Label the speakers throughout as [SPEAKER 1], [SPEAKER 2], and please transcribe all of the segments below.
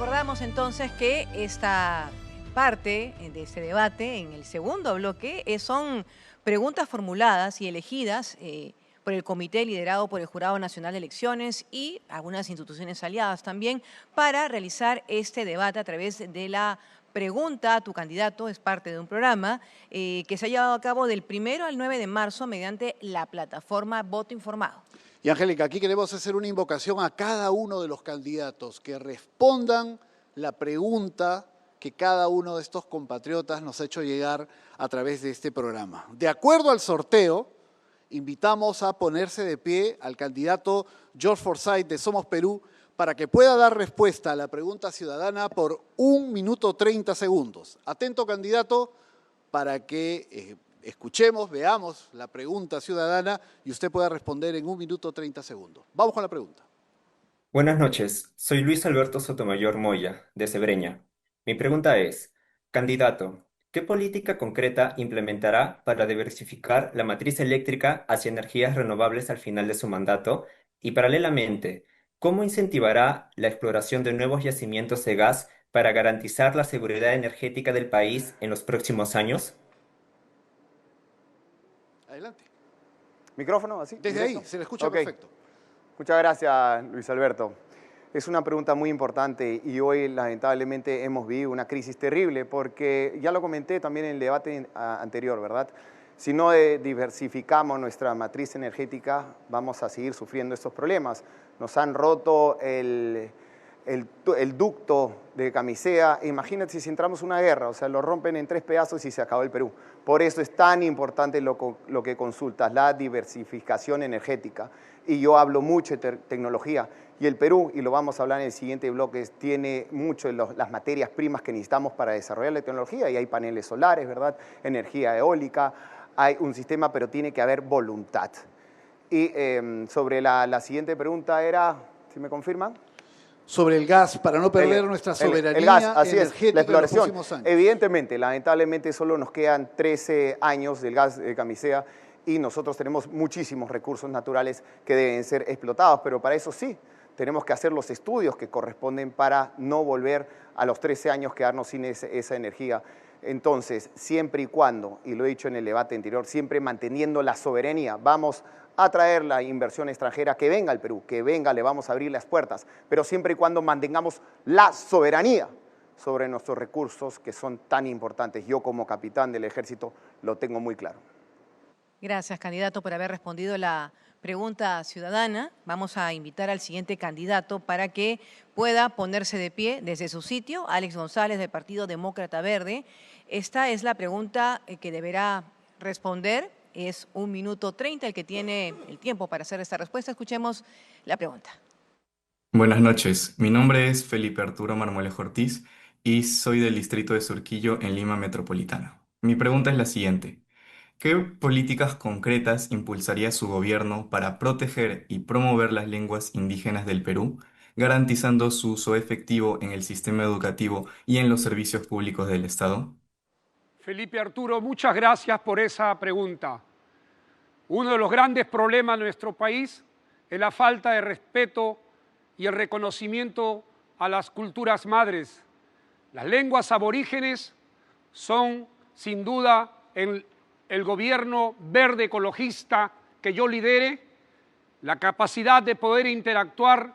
[SPEAKER 1] Recordamos entonces que esta parte de este debate, en el segundo bloque, son preguntas formuladas y elegidas por el comité liderado por el Jurado Nacional de Elecciones y algunas instituciones aliadas también para realizar este debate a través de la pregunta a tu candidato. Es parte de un programa que se ha llevado a cabo del 1 al 9 de marzo mediante la plataforma Voto Informado.
[SPEAKER 2] Y Angélica, aquí queremos hacer una invocación a cada uno de los candidatos que respondan la pregunta que cada uno de estos compatriotas nos ha hecho llegar a través de este programa. De acuerdo al sorteo, invitamos a ponerse de pie al candidato George Forsyth de Somos Perú para que pueda dar respuesta a la pregunta ciudadana por 1 minuto 30 segundos. Atento, candidato, para que escuchemos, veamos la pregunta ciudadana y usted pueda responder en 1 minuto 30 segundos. Vamos con la pregunta.
[SPEAKER 3] Buenas noches, soy Luis Alberto Sotomayor Moya, de Cebreña. Mi pregunta es, candidato, ¿qué política concreta implementará para diversificar la matriz eléctrica hacia energías renovables al final de su mandato? Y paralelamente, ¿cómo incentivará la exploración de nuevos yacimientos de gas para garantizar la seguridad energética del país en los próximos años?
[SPEAKER 2] Adelante.
[SPEAKER 4] ¿Micrófono así?
[SPEAKER 2] Desde
[SPEAKER 4] ¿Directo?
[SPEAKER 2] ahí, se le escucha
[SPEAKER 4] Okay.
[SPEAKER 2] perfecto.
[SPEAKER 4] Muchas gracias, Luis Alberto. Es una pregunta muy importante y hoy lamentablemente hemos vivido una crisis terrible porque, ya lo comenté también en el debate anterior, ¿verdad? Si no diversificamos nuestra matriz energética, vamos a seguir sufriendo estos problemas. Nos han roto el ducto de Camisea. Imagínate si entramos en una guerra, o sea, lo rompen en 3 pedazos y se acabó el Perú. Por eso es tan importante lo que consultas, la diversificación energética. Y yo hablo mucho de tecnología. Y el Perú, y lo vamos a hablar en el siguiente bloque, tiene mucho de las materias primas que necesitamos para desarrollar la tecnología. Y hay paneles solares, ¿verdad? Energía eólica, hay un sistema, pero tiene que haber voluntad. Y sobre la siguiente pregunta era, ¿si me confirman?
[SPEAKER 2] Sobre el gas, para no perder nuestra soberanía
[SPEAKER 4] el gas, así
[SPEAKER 2] energética
[SPEAKER 4] es, la exploración.
[SPEAKER 2] en los próximos años.
[SPEAKER 4] Evidentemente, lamentablemente, solo nos quedan 13 años del gas de Camisea y nosotros tenemos muchísimos recursos naturales que deben ser explotados, pero para eso sí, tenemos que hacer los estudios que corresponden para no volver a los 13 años quedarnos sin esa energía. Entonces, siempre y cuando, y lo he dicho en el debate anterior, siempre manteniendo la soberanía, vamos a traer la inversión extranjera, que venga al Perú, que venga, le vamos a abrir las puertas, pero siempre y cuando mantengamos la soberanía sobre nuestros recursos que son tan importantes. Yo como capitán del ejército lo tengo muy claro.
[SPEAKER 1] Gracias, candidato, por haber respondido la pregunta ciudadana. Vamos a invitar al siguiente candidato para que pueda ponerse de pie desde su sitio, Alex González, del Partido Demócrata Verde. Esta es la pregunta que deberá responder. Es 1 minuto 30 el que tiene el tiempo para hacer esta respuesta. Escuchemos la pregunta.
[SPEAKER 5] Buenas noches, mi nombre es Felipe Arturo Marmolejo Ortiz y soy del distrito de Surquillo en Lima Metropolitana. Mi pregunta es la siguiente. ¿Qué políticas concretas impulsaría su gobierno para proteger y promover las lenguas indígenas del Perú, garantizando su uso efectivo en el sistema educativo y en los servicios públicos del Estado?
[SPEAKER 6] Felipe Arturo, muchas gracias por esa pregunta. Uno de los grandes problemas de nuestro país es la falta de respeto y el reconocimiento a las culturas madres. Las lenguas aborígenes son, sin duda, en el gobierno verde ecologista que yo lidere, la capacidad de poder interactuar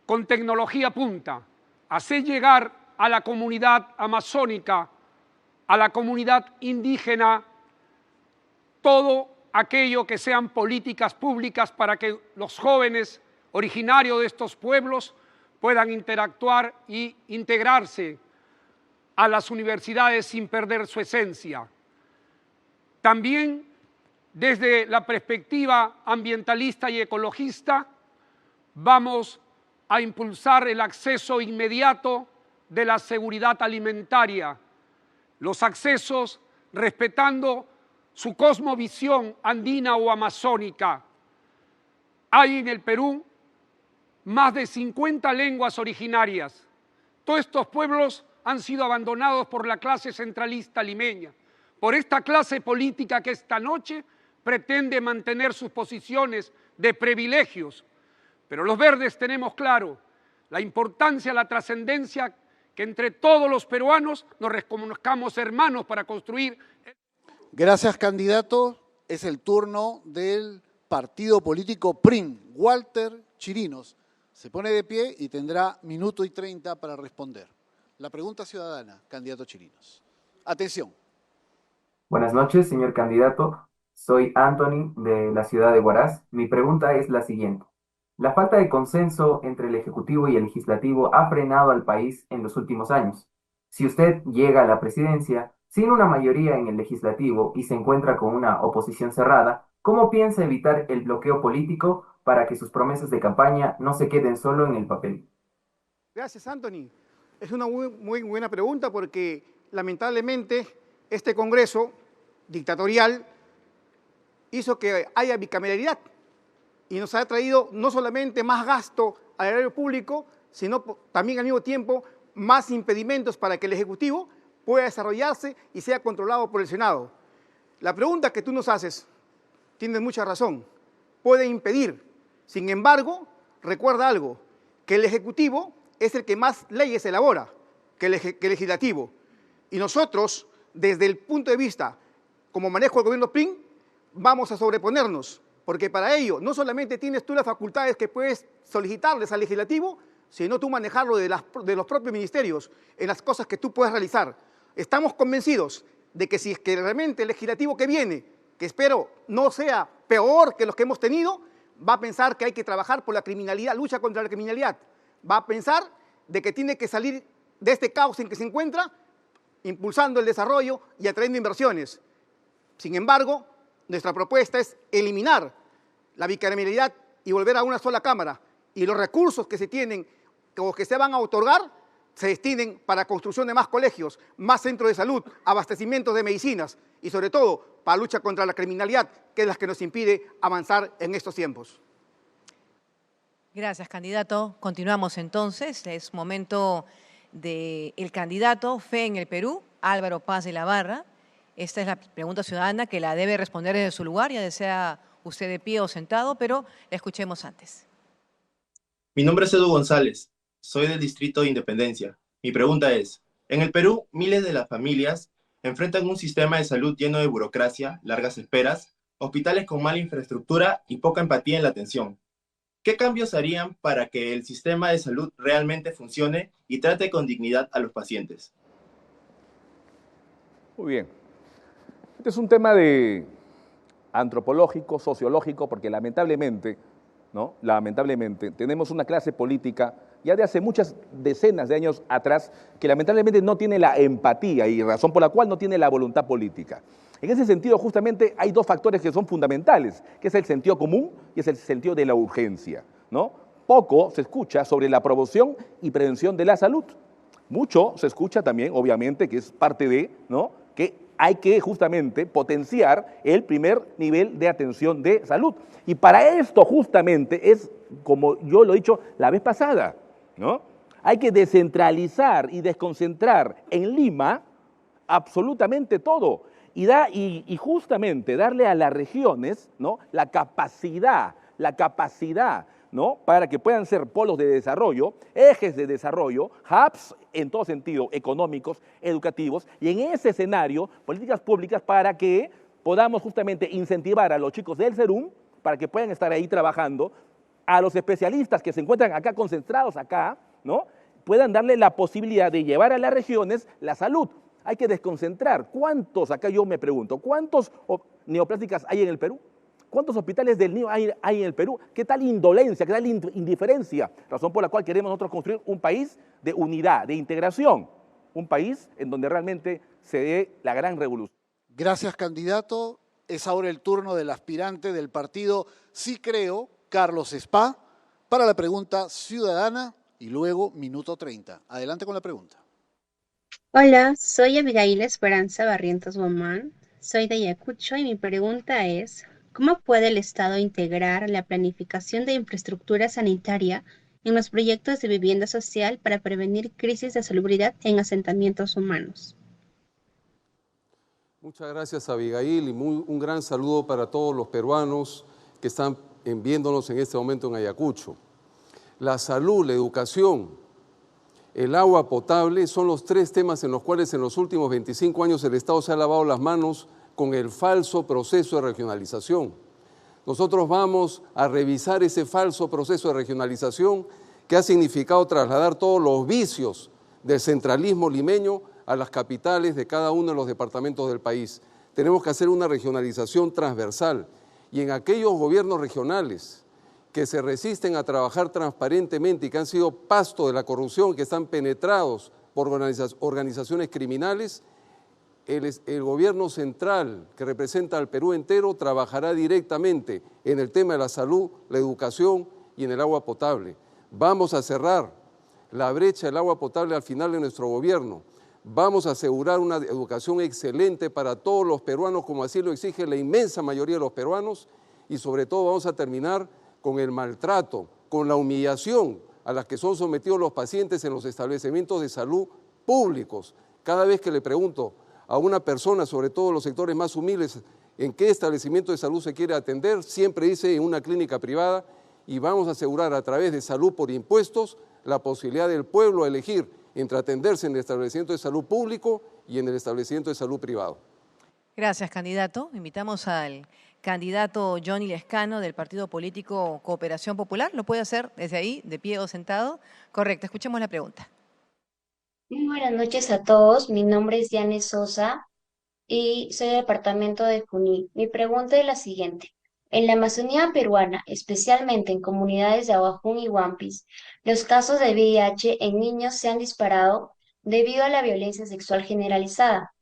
[SPEAKER 6] con tecnología punta, hacer llegar a la comunidad amazónica, a la comunidad indígena, todo aquello que sean políticas públicas para que los jóvenes originarios de estos pueblos puedan interactuar y integrarse a las universidades sin perder su esencia. También desde la perspectiva ambientalista y ecologista vamos a impulsar el acceso inmediato de la seguridad alimentaria, los accesos respetando su cosmovisión andina o amazónica. Hay en el Perú más de 50 lenguas originarias. Todos estos pueblos han sido abandonados por la clase centralista limeña, por esta clase política que esta noche pretende mantener sus posiciones de privilegios. Pero los verdes tenemos claro, la importancia, la trascendencia que entre todos los peruanos nos reconozcamos hermanos para construir.
[SPEAKER 2] Gracias, candidato. Es el turno del partido político PRIN, Walter Chirinos. Se pone de pie y tendrá 1:30 para responder. La pregunta ciudadana, candidato Chirinos. Atención.
[SPEAKER 7] Buenas noches, señor candidato. Soy Anthony de la ciudad de Huaraz. Mi pregunta es la siguiente. La falta de consenso entre el Ejecutivo y el Legislativo ha frenado al país en los últimos años. Si usted llega a la presidencia sin una mayoría en el Legislativo y se encuentra con una oposición cerrada, ¿cómo piensa evitar el bloqueo político para que sus promesas de campaña no se queden solo en el papel?
[SPEAKER 8] Gracias, Anthony. Es una muy buena pregunta porque lamentablemente este Congreso dictatorial hizo que haya bicameralidad y nos ha traído no solamente más gasto al erario público, sino también al mismo tiempo más impedimentos para que el Ejecutivo pueda desarrollarse y sea controlado por el Senado. La pregunta que tú nos haces, tienes mucha razón, puede impedir. Sin embargo, recuerda algo, que el Ejecutivo es el que más leyes elabora que el Legislativo. Y nosotros, desde el punto de vista como manejo del gobierno PRIN, vamos a sobreponernos, porque para ello no solamente tienes tú las facultades que puedes solicitarles al Legislativo, sino tú manejarlo de los propios ministerios en las cosas que tú puedes realizar. Estamos convencidos de que si es que realmente el Legislativo que viene, que espero no sea peor que los que hemos tenido, va a pensar que hay que trabajar por la criminalidad, lucha contra la criminalidad, va a pensar de que tiene que salir de este caos en que se encuentra, impulsando el desarrollo y atrayendo inversiones. Sin embargo, nuestra propuesta es eliminar la bicameralidad y volver a una sola Cámara. Y los recursos que se tienen o que se van a otorgar se destinen para construcción de más colegios, más centros de salud, abastecimientos de medicinas y sobre todo para lucha contra la criminalidad, que es la que nos impide avanzar en estos tiempos.
[SPEAKER 1] Gracias, candidato. Continuamos entonces. Es momento del candidato Fe en el Perú, Álvaro Paz de la Barra. Esta es la pregunta ciudadana que la debe responder desde su lugar, ya sea usted de pie o sentado, pero la escuchemos antes.
[SPEAKER 9] Mi nombre es Edu González, soy del Distrito de Independencia. Mi pregunta es, en el Perú, miles de las familias enfrentan un sistema de salud lleno de burocracia, largas esperas, hospitales con mala infraestructura y poca empatía en la atención. ¿Qué cambios harían para que el sistema de salud realmente funcione y trate con dignidad a los pacientes?
[SPEAKER 10] Muy bien. Este es un tema antropológico, sociológico, porque lamentablemente tenemos una clase política ya de hace muchas decenas de años atrás que lamentablemente no tiene la empatía y razón por la cual no tiene la voluntad política. En ese sentido, justamente, hay dos factores que son fundamentales, que es el sentido común y es el sentido de la urgencia, ¿no? Poco se escucha sobre la promoción y prevención de la salud. Mucho se escucha también, obviamente, que es parte de, ¿no?, que hay que justamente potenciar el primer nivel de atención de salud. Y para esto justamente es, como yo lo he dicho la vez pasada, ¿no?, hay que descentralizar y desconcentrar en Lima absolutamente todo y justamente darle a las regiones, ¿no?, la capacidad, ¿no?, para que puedan ser polos de desarrollo, ejes de desarrollo, hubs en todo sentido, económicos, educativos, y en ese escenario, políticas públicas para que podamos justamente incentivar a los chicos del SERUM para que puedan estar ahí trabajando, a los especialistas que se encuentran acá concentrados acá, ¿no?, puedan darle la posibilidad de llevar a las regiones la salud. Hay que desconcentrar. ¿Cuántos, acá yo me pregunto, cuántos neoplásticas hay en el Perú? ¿Cuántos hospitales del niño hay en el Perú? ¿Qué tal indolencia, qué tal indiferencia? Razón por la cual queremos nosotros construir un país de unidad, de integración. Un país en donde realmente se dé la gran revolución.
[SPEAKER 2] Gracias, candidato. Es ahora el turno del aspirante del partido Sí Creo, Carlos Spa, para la pregunta ciudadana y luego 1:30. Adelante con la pregunta.
[SPEAKER 11] Hola, soy Abigail Esperanza Barrientos Guamán, soy de Ayacucho y mi pregunta es, ¿cómo puede el Estado integrar la planificación de infraestructura sanitaria en los proyectos de vivienda social para prevenir crisis de salubridad en asentamientos humanos?
[SPEAKER 12] Muchas gracias, Abigail, y un gran saludo para todos los peruanos que están viéndonos en este momento en Ayacucho. la salud, la educación, el agua potable son los tres temas en los cuales en los últimos 25 años el Estado se ha lavado las manos con el falso proceso de regionalización. Nosotros vamos a revisar ese falso proceso de regionalización que ha significado trasladar todos los vicios del centralismo limeño a las capitales de cada uno de los departamentos del país. Tenemos que hacer una regionalización transversal y en aquellos gobiernos regionales que se resisten a trabajar transparentemente y que han sido pasto de la corrupción, que están penetrados por organizaciones criminales, el gobierno central, que representa al Perú entero, trabajará directamente en el tema de la salud, la educación y en el agua potable. Vamos a cerrar la brecha del agua potable al final de nuestro gobierno. Vamos a asegurar una educación excelente para todos los peruanos, como así lo exige la inmensa mayoría de los peruanos, y sobre todo vamos a terminar con el maltrato, con la humillación a las que son sometidos los pacientes en los establecimientos de salud públicos. Cada vez que le pregunto a una persona, sobre todo los sectores más humildes, en qué establecimiento de salud se quiere atender, siempre dice en una clínica privada, y vamos a asegurar a través de salud por impuestos la posibilidad del pueblo a elegir entre atenderse en el establecimiento de salud público y en el establecimiento de salud privado.
[SPEAKER 1] Gracias, candidato. Invitamos al candidato Johnny Lescano del partido político Cooperación Popular. Lo puede hacer desde ahí, de pie o sentado. Correcto, escuchemos la pregunta.
[SPEAKER 13] Muy buenas noches a todos. Mi nombre es Diane Sosa y soy del departamento de Junín. Mi pregunta es la siguiente. En la Amazonía peruana, especialmente en comunidades de Aguajún y Huampis, los casos de VIH en niños se han disparado debido a la violencia sexual generalizada.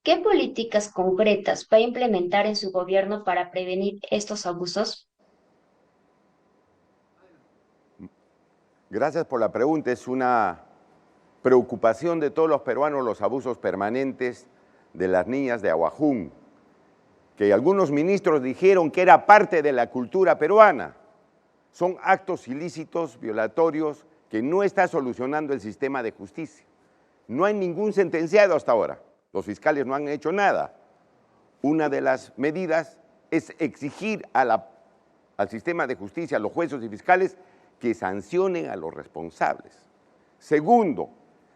[SPEAKER 13] ¿Qué políticas concretas va a implementar en su gobierno para prevenir estos abusos?
[SPEAKER 14] Gracias por la pregunta. Es una preocupación de todos los peruanos los abusos permanentes de las niñas de Aguajún, que algunos ministros dijeron que era parte de la cultura peruana. Son actos ilícitos, violatorios, que no está solucionando el sistema de justicia. No hay ningún sentenciado hasta ahora. Los fiscales no han hecho nada. Una de las medidas es exigir al sistema de justicia, a los jueces y fiscales, que sancionen a los responsables. Segundo,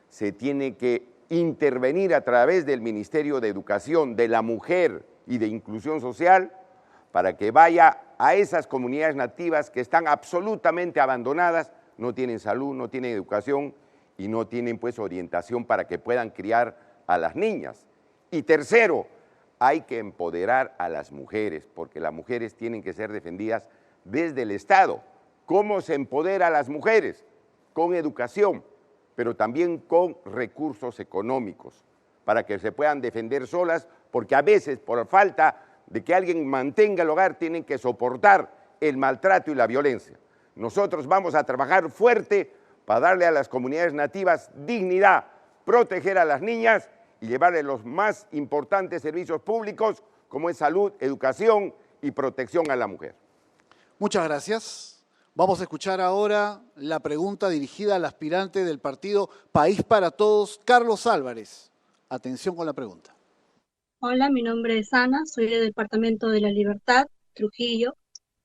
[SPEAKER 14] se tiene que intervenir a través del Ministerio de Educación, de la Mujer y de Inclusión Social, para que vaya a esas comunidades nativas que están absolutamente abandonadas, no tienen salud, no tienen educación y no tienen pues orientación para que puedan criar a las niñas. Y tercero, hay que empoderar a las mujeres, porque las mujeres tienen que ser defendidas desde el Estado. ¿Cómo se empodera a las mujeres? Con educación, pero también con recursos económicos, para que se puedan defender solas, porque a veces, por falta de que alguien mantenga el hogar, tienen que soportar el maltrato y la violencia. Nosotros vamos a trabajar fuerte para darle a las comunidades nativas dignidad, proteger a las niñas y llevarles los más importantes servicios públicos, como es salud, educación y protección a la mujer.
[SPEAKER 2] Muchas gracias. Vamos a escuchar ahora la pregunta dirigida al aspirante del partido País para Todos, Carlos Álvarez. Atención con la pregunta.
[SPEAKER 15] Hola, mi nombre es Ana, soy del Departamento de la Libertad, Trujillo,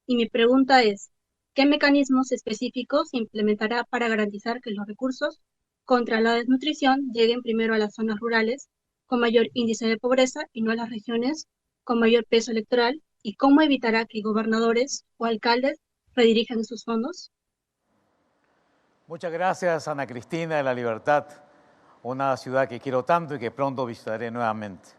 [SPEAKER 15] y mi pregunta es, ¿qué mecanismos específicos implementará para garantizar que los recursos contra la desnutrición lleguen primero a las zonas rurales con mayor índice de pobreza y no a las regiones con mayor peso electoral? ¿Y cómo evitará que gobernadores o alcaldes redirijan sus fondos?
[SPEAKER 16] Muchas gracias, Ana Cristina de la Libertad, una ciudad que quiero tanto y que pronto visitaré nuevamente.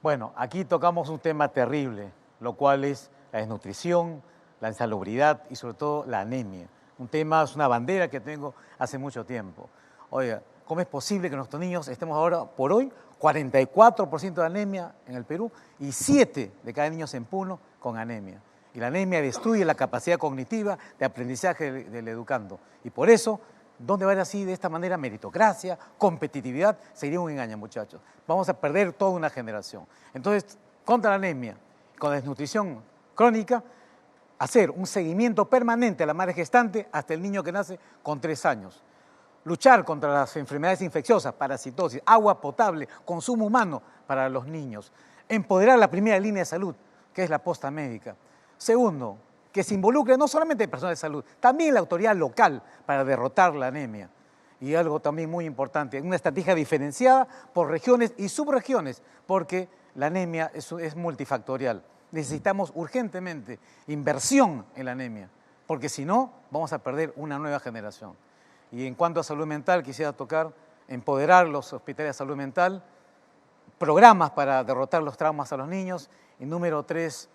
[SPEAKER 16] Bueno, aquí tocamos un tema terrible, lo cual es la desnutrición, la insalubridad y sobre todo la anemia. Un tema, es una bandera que tengo hace mucho tiempo. Oiga, ¿cómo es posible que nuestros niños estemos ahora, por hoy, 44% de anemia en el Perú y 7 de cada niño en Puno con anemia? Y la anemia destruye la capacidad cognitiva de aprendizaje del educando. Y por eso, ¿dónde va a ir así de esta manera? Meritocracia, competitividad, sería un engaño, muchachos. Vamos a perder toda una generación. Entonces, contra la anemia, con desnutrición crónica, hacer un seguimiento permanente a la madre gestante hasta el niño que nace con 3 años. Luchar contra las enfermedades infecciosas, parasitosis, agua potable, consumo humano para los niños. Empoderar la primera línea de salud, que es la posta médica. Segundo, que se involucre no solamente el personal de salud, también la autoridad local para derrotar la anemia. Y algo también muy importante, una estrategia diferenciada por regiones y subregiones, porque la anemia es multifactorial. Necesitamos urgentemente inversión en la anemia, porque si no, vamos a perder una nueva generación. Y en cuanto a salud mental, quisiera tocar empoderar los hospitales de salud mental, programas para derrotar los traumas a los niños, y número 3,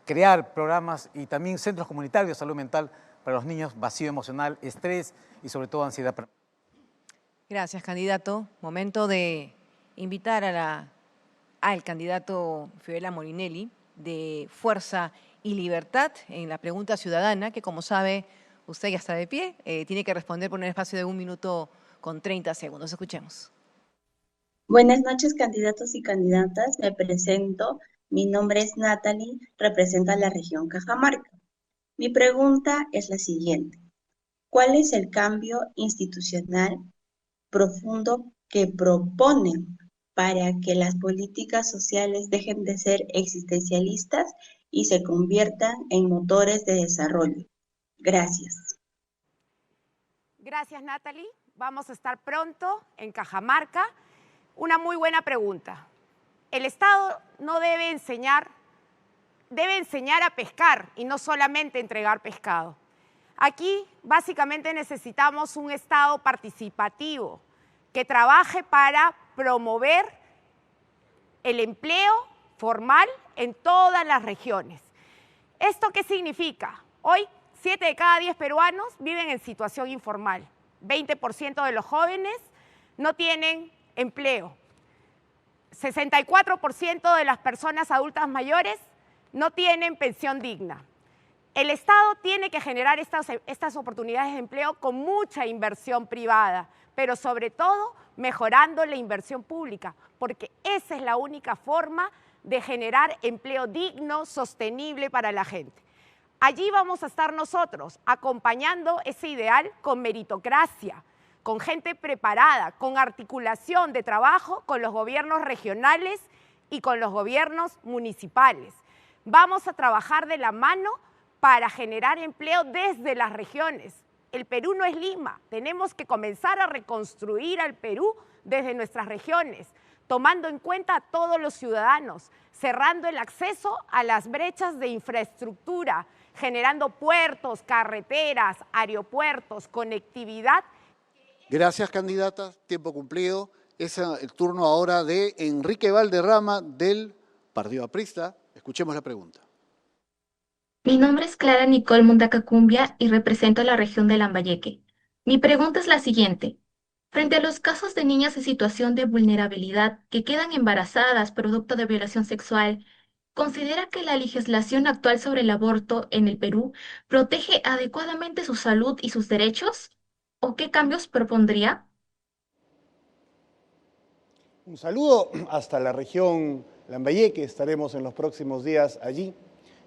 [SPEAKER 16] crear programas y también centros comunitarios de salud mental para los niños, vacío emocional, estrés y sobre todo ansiedad.
[SPEAKER 1] Gracias, candidato. Momento de invitar al candidato Fiorella Molinelli de Fuerza y Libertad en la pregunta ciudadana, que como sabe, usted ya está de pie, tiene que responder por un espacio de 1 minuto con 30 segundos. Escuchemos.
[SPEAKER 17] Buenas noches, candidatos y candidatas. Me presento. Mi nombre es Natalie, represento a la región Cajamarca. Mi pregunta es la siguiente. ¿Cuál es el cambio institucional profundo que proponen para que las políticas sociales dejen de ser existencialistas y se conviertan en motores de desarrollo? Gracias.
[SPEAKER 18] Gracias, Natalie. Vamos a estar pronto en Cajamarca. Una muy buena pregunta. El Estado no debe enseñar a pescar y no solamente entregar pescado. Aquí básicamente necesitamos un Estado participativo que trabaje para promover el empleo formal en todas las regiones. ¿Esto qué significa? Hoy 7 de cada 10 peruanos viven en situación informal. 20% de los jóvenes no tienen empleo. 64% de las personas adultas mayores no tienen pensión digna. El Estado tiene que generar estas oportunidades de empleo con mucha inversión privada, pero sobre todo mejorando la inversión pública, porque esa es la única forma de generar empleo digno, sostenible para la gente. Allí vamos a estar nosotros, acompañando ese ideal con meritocracia, con gente preparada, con articulación de trabajo con los gobiernos regionales y con los gobiernos municipales. Vamos a trabajar de la mano para generar empleo desde las regiones. El Perú no es Lima, tenemos que comenzar a reconstruir al Perú desde nuestras regiones, tomando en cuenta a todos los ciudadanos, cerrando el acceso a las brechas de infraestructura, generando puertos, carreteras, aeropuertos, conectividad.
[SPEAKER 2] Gracias, candidata. Tiempo cumplido. Es el turno ahora de Enrique Valderrama del Partido Aprista. Escuchemos la pregunta.
[SPEAKER 19] Mi nombre es Clara Nicole Mundacacumbia y represento a la región de Lambayeque. Mi pregunta es la siguiente. Frente a los casos de niñas en situación de vulnerabilidad que quedan embarazadas producto de violación sexual, ¿considera que la legislación actual sobre el aborto en el Perú protege adecuadamente su salud y sus derechos? ¿O qué cambios propondría?
[SPEAKER 8] Un saludo hasta la región Lambayeque, estaremos en los próximos días allí.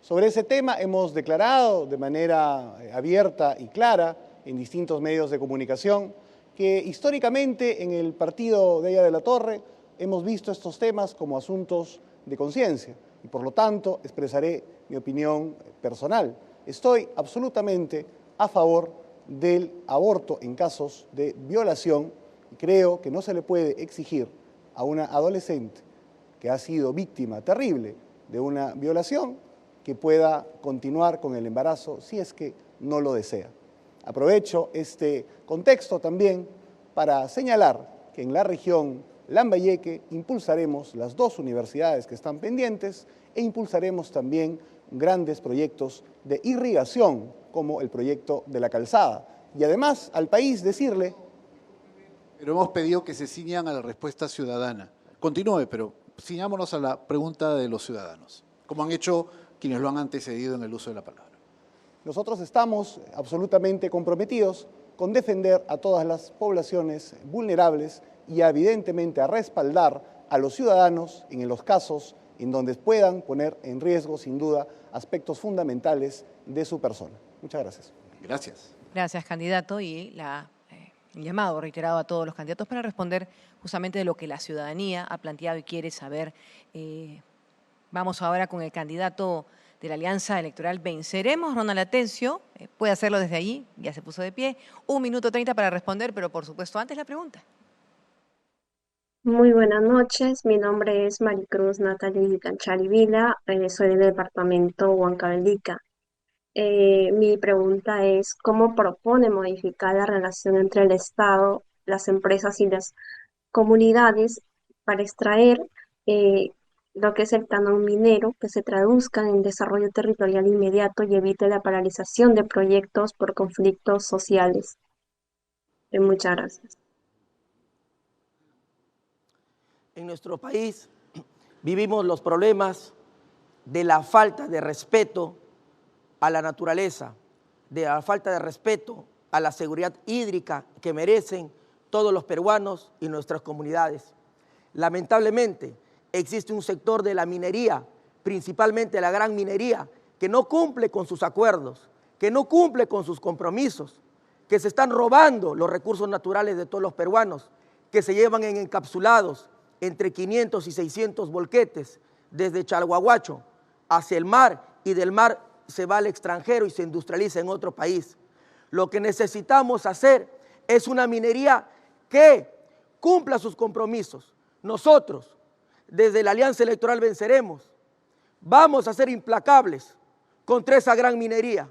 [SPEAKER 8] Sobre ese tema hemos declarado de manera abierta y clara en distintos medios de comunicación que históricamente en el partido de Ella de la Torre hemos visto estos temas como asuntos de conciencia y por lo tanto expresaré mi opinión personal. Estoy absolutamente a favor del aborto en casos de violación y creo que no se le puede exigir a una adolescente que ha sido víctima terrible de una violación que pueda continuar con el embarazo si es que no lo desea. Aprovecho este contexto también para señalar que en la región Lambayeque impulsaremos las 2 universidades que están pendientes e impulsaremos también grandes proyectos de irrigación como el proyecto de la calzada. Y además al país decirle...
[SPEAKER 2] Pero hemos pedido que se ciñan a la respuesta ciudadana. Continúe, pero ciñámonos a la pregunta de los ciudadanos, como han hecho quienes lo han antecedido en el uso de la palabra.
[SPEAKER 8] Nosotros estamos absolutamente comprometidos con defender a todas las poblaciones vulnerables y evidentemente a respaldar a los ciudadanos en los casos en donde puedan poner en riesgo, sin duda, aspectos fundamentales de su persona. Muchas gracias.
[SPEAKER 2] Gracias.
[SPEAKER 1] Gracias, candidato. Y el llamado reiterado a todos los candidatos para responder justamente de lo que la ciudadanía ha planteado y quiere saber. Vamos ahora con el candidato de la Alianza Electoral Venceremos. Ronald Atencio, puede hacerlo desde allí, ya se puso de pie. 1 minuto 30 para responder, pero por supuesto antes la pregunta.
[SPEAKER 20] Muy buenas noches, mi nombre es Maricruz Natalie Canchari Vila, soy del departamento Huancavelica. Mi pregunta es, ¿cómo propone modificar la relación entre el Estado, las empresas y las comunidades para extraer lo que es el canon minero, que se traduzca en desarrollo territorial inmediato y evite la paralización de proyectos por conflictos sociales? Muchas gracias.
[SPEAKER 21] En nuestro país vivimos los problemas de la falta de respeto a la naturaleza, de la falta de respeto a la seguridad hídrica que merecen todos los peruanos y nuestras comunidades. Lamentablemente, existe un sector de la minería, principalmente la gran minería, que no cumple con sus acuerdos, que no cumple con sus compromisos, que se están robando los recursos naturales de todos los peruanos, que se llevan en encapsulados entre 500 y 600 volquetes desde Chalhuahuacho hacia el mar, y del mar se va al extranjero y se industrializa en otro país. Lo que necesitamos hacer es una minería que cumpla sus compromisos. Nosotros, desde la Alianza Electoral Venceremos, vamos a ser implacables contra esa gran minería.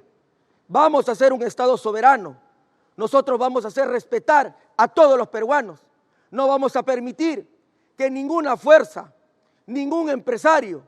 [SPEAKER 21] Vamos a ser un Estado soberano. Nosotros vamos a hacer respetar a todos los peruanos. No vamos a permitir que ninguna fuerza, ningún empresario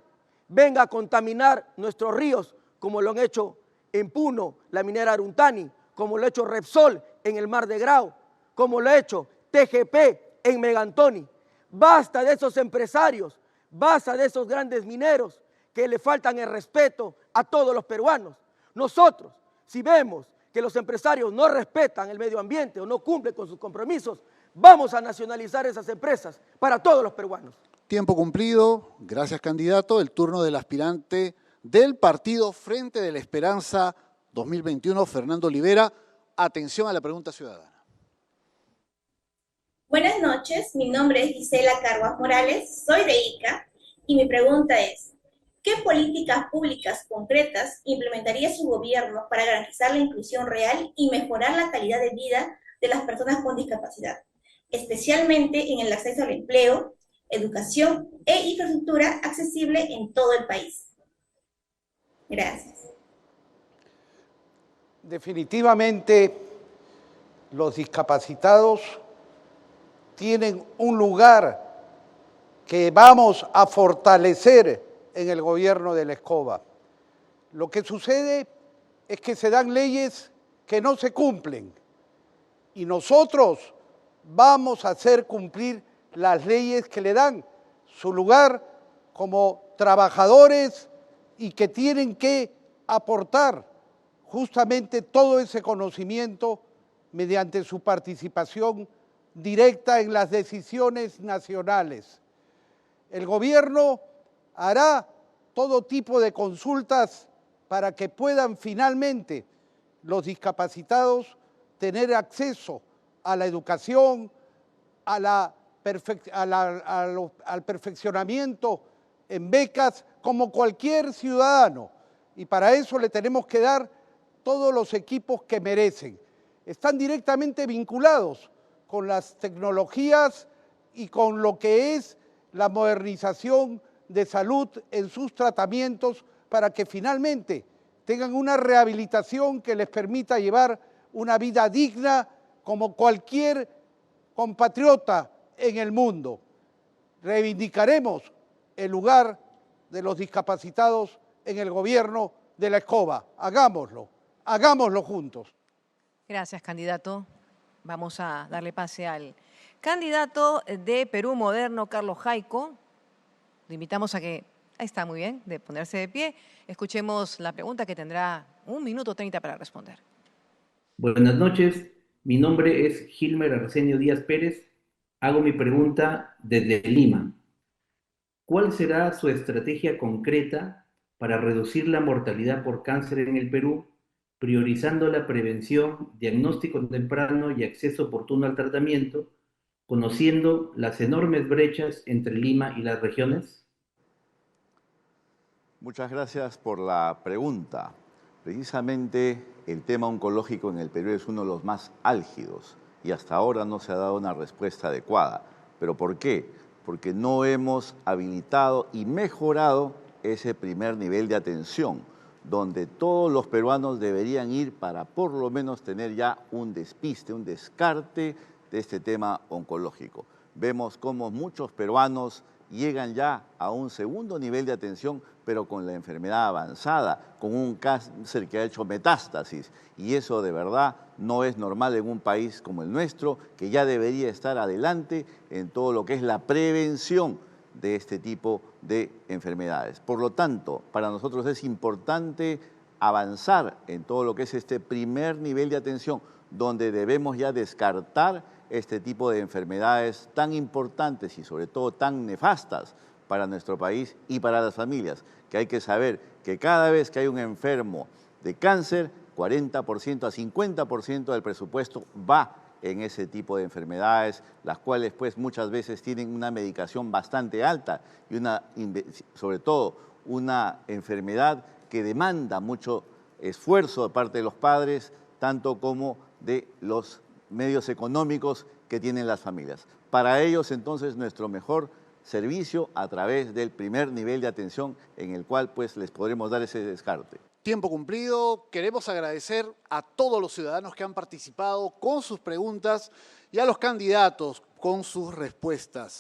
[SPEAKER 21] venga a contaminar nuestros ríos, como lo han hecho en Puno, la minera Aruntani, como lo ha hecho Repsol en el Mar de Grau, como lo ha hecho TGP en Megantoni. Basta de esos empresarios, basta de esos grandes mineros que le faltan el respeto a todos los peruanos. Nosotros, si vemos que los empresarios no respetan el medio ambiente o no cumplen con sus compromisos, vamos a nacionalizar esas empresas para todos los peruanos.
[SPEAKER 2] Tiempo cumplido. Gracias, candidato. El turno del aspirante del partido Frente de la Esperanza 2021, Fernando Olivera. Atención a la pregunta ciudadana.
[SPEAKER 22] Buenas noches, mi nombre es Gisela Carguas Morales, soy de Ica, y mi pregunta es, ¿qué políticas públicas concretas implementaría su gobierno para garantizar la inclusión real y mejorar la calidad de vida de las personas con discapacidad, especialmente en el acceso al empleo, educación e infraestructura accesible en todo el país? Gracias.
[SPEAKER 8] Definitivamente, los discapacitados tienen un lugar que vamos a fortalecer en el gobierno de la Escoba. Lo que sucede es que se dan leyes que no se cumplen y nosotros vamos a hacer cumplir las leyes que le dan su lugar como trabajadores y que tienen que aportar justamente todo ese conocimiento mediante su participación directa en las decisiones nacionales. El gobierno hará todo tipo de consultas para que puedan finalmente los discapacitados tener acceso a la educación, al perfeccionamiento en becas como cualquier ciudadano. Y para eso le tenemos que dar todos los equipos que merecen. Están directamente vinculados con las tecnologías y con lo que es la modernización de salud en sus tratamientos para que finalmente tengan una rehabilitación que les permita llevar una vida digna como cualquier compatriota en el mundo. Reivindicaremos el lugar de los discapacitados en el gobierno de la Escoba. Hagámoslo juntos.
[SPEAKER 1] Gracias, candidato. Vamos a darle pase al candidato de Perú Moderno, Carlos Jaico. Le invitamos a que, ahí está, muy bien, de ponerse de pie. Escuchemos la pregunta que tendrá 1 minuto 30 para responder.
[SPEAKER 23] Buenas noches, mi nombre es Gilmer Arsenio Díaz Pérez. Hago mi pregunta desde Lima. ¿Cuál será su estrategia concreta para reducir la mortalidad por cáncer en el Perú, priorizando la prevención, diagnóstico temprano y acceso oportuno al tratamiento, conociendo las enormes brechas entre Lima y las regiones?
[SPEAKER 3] Muchas gracias por la pregunta. Precisamente el tema oncológico en el Perú es uno de los más álgidos y hasta ahora no se ha dado una respuesta adecuada. ¿Pero por qué? Porque no hemos habilitado y mejorado ese primer nivel de atención, donde todos los peruanos deberían ir para por lo menos tener ya un despiste, un descarte de este tema oncológico. Vemos cómo muchos peruanos llegan ya a un segundo nivel de atención, pero con la enfermedad avanzada, con un cáncer que ha hecho metástasis. Y eso de verdad no es normal en un país como el nuestro, que ya debería estar adelante en todo lo que es la prevención de este tipo de enfermedades. Por lo tanto, para nosotros es importante avanzar en todo lo que es este primer nivel de atención, donde debemos ya descartar este tipo de enfermedades tan importantes y sobre todo tan nefastas para nuestro país y para las familias, que hay que saber que cada vez que hay un enfermo de cáncer, 40% a 50% del presupuesto va en ese tipo de enfermedades, las cuales pues muchas veces tienen una medicación bastante alta y sobre todo una enfermedad que demanda mucho esfuerzo de parte de los padres, tanto como de los medios económicos que tienen las familias. Para ellos, entonces, nuestro mejor servicio a través del primer nivel de atención en el cual pues les podremos dar ese descarte.
[SPEAKER 2] Tiempo cumplido. Queremos agradecer a todos los ciudadanos que han participado con sus preguntas y a los candidatos con sus respuestas.